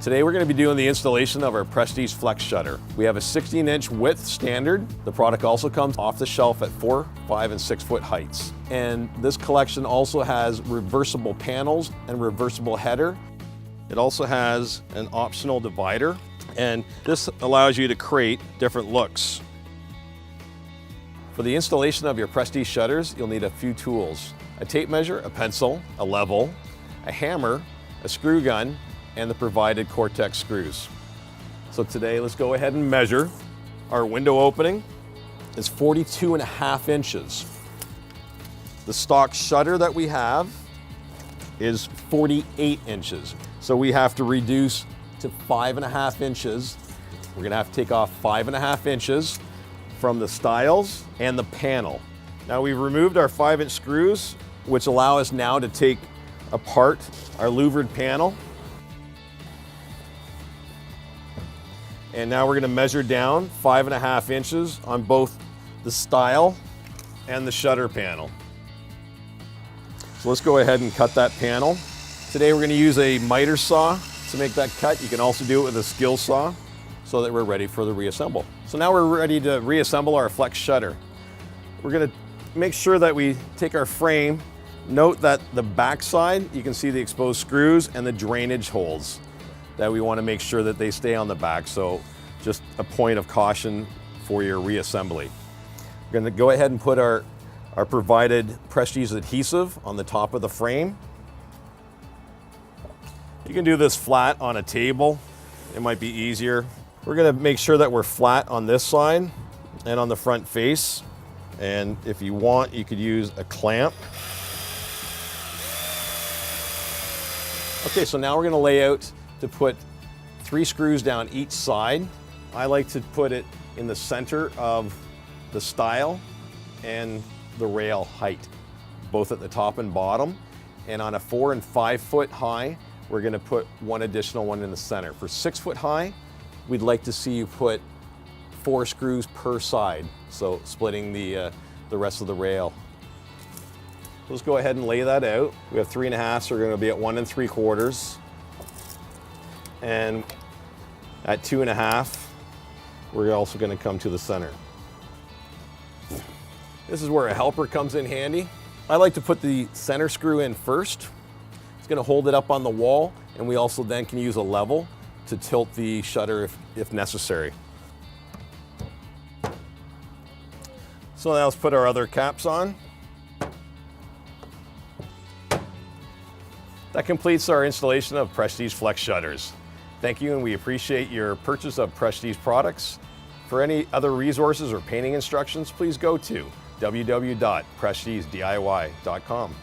Today we're going to be doing the installation of our Prestige Flex shutter. We have a 16-inch width standard. The product also comes off the shelf at 4, 5, and 6 foot heights. And this collection also has reversible panels and reversible header. It also has an optional divider, and this allows you to create different looks. For the installation of your Prestige shutters, you'll need a few tools: a tape measure, a pencil, a level, a hammer, a screw gun, and the provided Cortex screws. So today, let's go ahead and measure. Our window opening is 42.5 inches. The stock shutter that we have is 48 inches. So we have to reduce to 5.5 inches. We're gonna have to take off 5.5 inches from the stiles and the panel. Now we've removed our 5-inch screws, which allow us now to take apart our louvered panel. And now we're gonna measure down 5.5 inches on both the stile and the shutter panel. So let's go ahead and cut that panel. Today we're gonna use a miter saw to make that cut. You can also do it with a skill saw so that we're ready for the reassemble. So now we're ready to reassemble our Flex shutter. We're gonna make sure that we take our frame. Note that the back side, you can see the exposed screws and the drainage holes that we want to make sure that they stay on the back. So just a point of caution for your reassembly. We're going to go ahead and put our provided Prestige adhesive on the top of the frame. You can do this flat on a table. It might be easier. We're going to make sure that we're flat on this side and on the front face. And if you want, you could use a clamp. Okay, so now we're going to lay out to put 3 screws down each side. I like to put it in the center of the stile and the rail height, both at the top and bottom. And on a 4 and 5 foot high, we're gonna put one additional one in the center. For 6 foot high, we'd like to see you put 4 screws per side, so splitting the rest of the rail. Let's go ahead and lay that out. We have 3.5, so we're gonna be at 1 3/4. And at 2.5, we're also gonna come to the center. This is where a helper comes in handy. I like to put the center screw in first. It's gonna hold it up on the wall, and we also then can use a level to tilt the shutter if necessary. So now let's put our other caps on. That completes our installation of Prestige Flex shutters. Thank you, and we appreciate your purchase of Prestige products. For any other resources or painting instructions, please go to www.prestigediy.com.